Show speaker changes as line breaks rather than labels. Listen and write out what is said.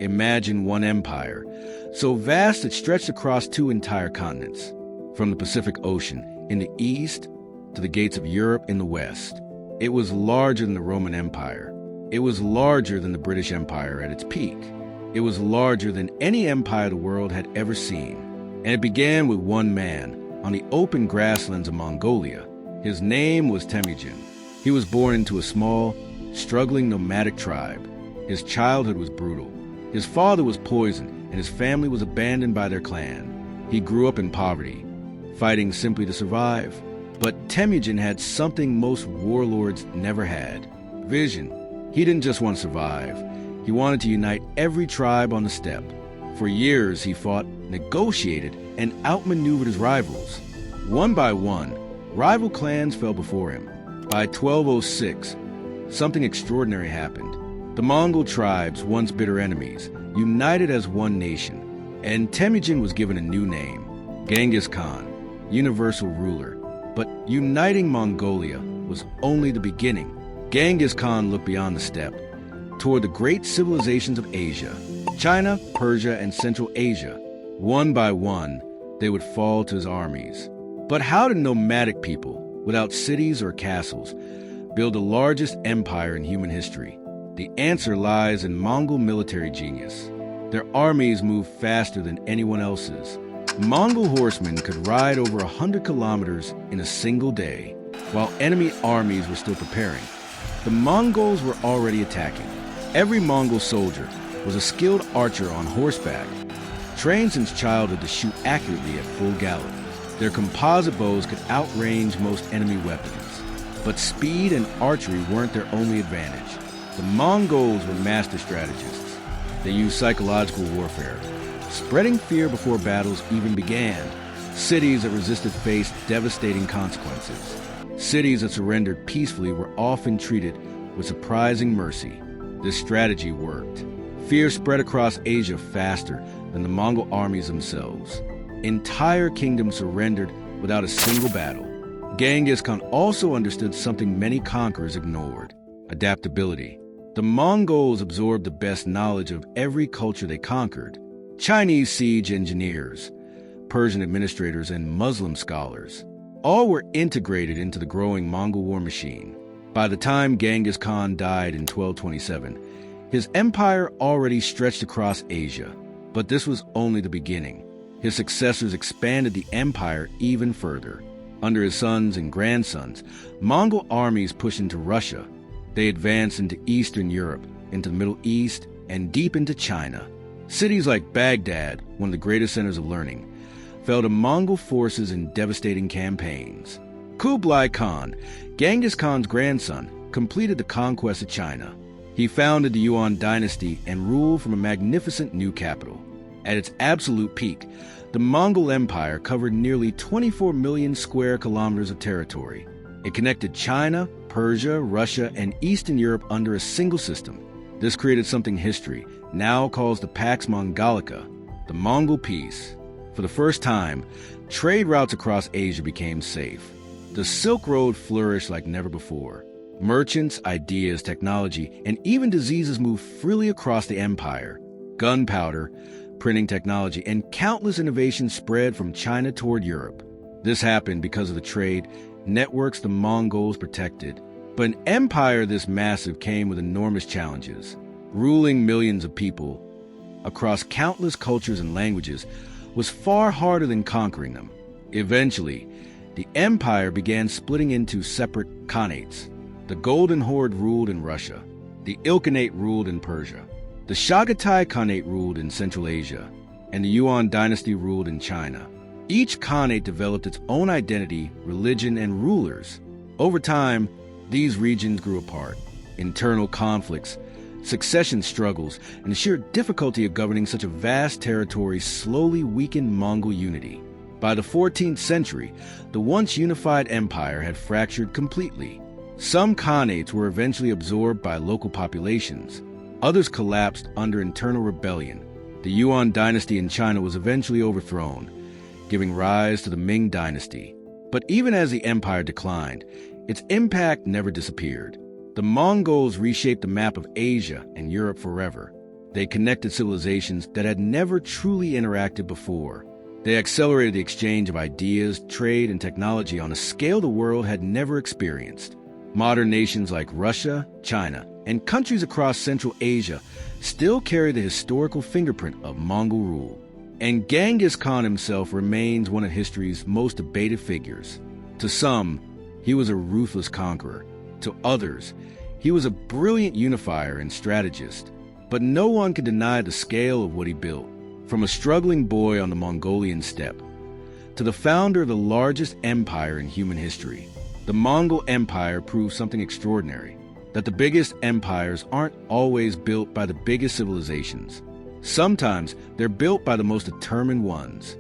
Imagine one empire, so vast it stretched across two entire continents, from the Pacific Ocean in the east to the gates of Europe in the west. It was larger than the Roman Empire. It was larger than the British Empire at its peak. It was larger than any empire the world had ever seen. And it began with one man on the open grasslands of Mongolia. His name was Temujin. He was born into a small, struggling nomadic tribe. His childhood was brutal. His father was poisoned, and his family was abandoned by their clan. He grew up in poverty, fighting simply to survive. But Temujin had something most warlords never had: vision. He didn't just want to survive. He wanted to unite every tribe on the steppe. For years, he fought, negotiated, and outmaneuvered his rivals. One by one, rival clans fell before him. By 1206, something extraordinary happened. The Mongol tribes, once bitter enemies, united as one nation, and Temujin was given a new name, Genghis Khan, universal ruler. But uniting Mongolia was only the beginning. Genghis Khan looked beyond the steppe, toward the great civilizations of Asia, China, Persia, and Central Asia. One by one, they would fall to his armies. But how did nomadic people, without cities or castles, build the largest empire in human history? The answer lies in Mongol military genius. Their armies moved faster than anyone else's. Mongol horsemen could ride over 100 kilometers in a single day, while enemy armies were still preparing. The Mongols were already attacking. Every Mongol soldier was a skilled archer on horseback, trained since childhood to shoot accurately at full gallop. Their composite bows could outrange most enemy weapons. But speed and archery weren't their only advantage. The Mongols were master strategists. They used psychological warfare, spreading fear before battles even began. Cities that resisted faced devastating consequences. Cities that surrendered peacefully were often treated with surprising mercy. This strategy worked. Fear spread across Asia faster than the Mongol armies themselves. Entire kingdoms surrendered without a single battle. Genghis Khan also understood something many conquerors ignored: adaptability. The Mongols absorbed the best knowledge of every culture they conquered: Chinese siege engineers, Persian administrators, and Muslim scholars. All were integrated into the growing Mongol war machine. By the time Genghis Khan died in 1227, his empire already stretched across Asia. But this was only the beginning. His successors expanded the empire even further. Under his sons and grandsons, Mongol armies pushed into Russia. They advanced into Eastern Europe, into the Middle East, and deep into China. Cities like Baghdad, one of the greatest centers of learning, fell to Mongol forces in devastating campaigns. Kublai Khan, Genghis Khan's grandson, completed the conquest of China. He founded the Yuan dynasty and ruled from a magnificent new capital. At its absolute peak, the Mongol Empire covered nearly 24 million square kilometers of territory. It connected China, Persia, Russia, and Eastern Europe under a single system. This created something history now calls the Pax Mongolica, the Mongol Peace. For the first time, trade routes across Asia became safe. The Silk Road flourished like never before. Merchants, ideas, technology, and even diseases moved freely across the empire. Gunpowder, printing technology, and countless innovations spread from China toward Europe. This happened because of the trade networks the Mongols protected. But an empire this massive came with enormous challenges. Ruling millions of people across countless cultures and languages was far harder than conquering them. Eventually, the empire began splitting into separate khanates. The Golden Horde ruled in Russia. The Ilkhanate ruled in Persia. The Chagatai Khanate ruled in Central Asia. And the Yuan dynasty ruled in China. Each khanate developed its own identity, religion, and rulers. Over time, these regions grew apart. Internal conflicts, succession struggles, and the sheer difficulty of governing such a vast territory slowly weakened Mongol unity. By the 14th century, the once unified empire had fractured completely. Some khanates were eventually absorbed by local populations. Others collapsed under internal rebellion. The Yuan dynasty in China was eventually overthrown, giving rise to the Ming dynasty. But even as the empire declined, its impact never disappeared. The Mongols reshaped the map of Asia and Europe forever. They connected civilizations that had never truly interacted before. They accelerated the exchange of ideas, trade, and technology on a scale the world had never experienced. Modern nations like Russia, China, and countries across Central Asia still carry the historical fingerprint of Mongol rule. And Genghis Khan himself remains one of history's most debated figures. To some, he was a ruthless conqueror. To others, he was a brilliant unifier and strategist. But no one can deny the scale of what he built. From a struggling boy on the Mongolian steppe to the founder of the largest empire in human history, the Mongol Empire proved something extraordinary, that the biggest empires aren't always built by the biggest civilizations. Sometimes they're built by the most determined ones.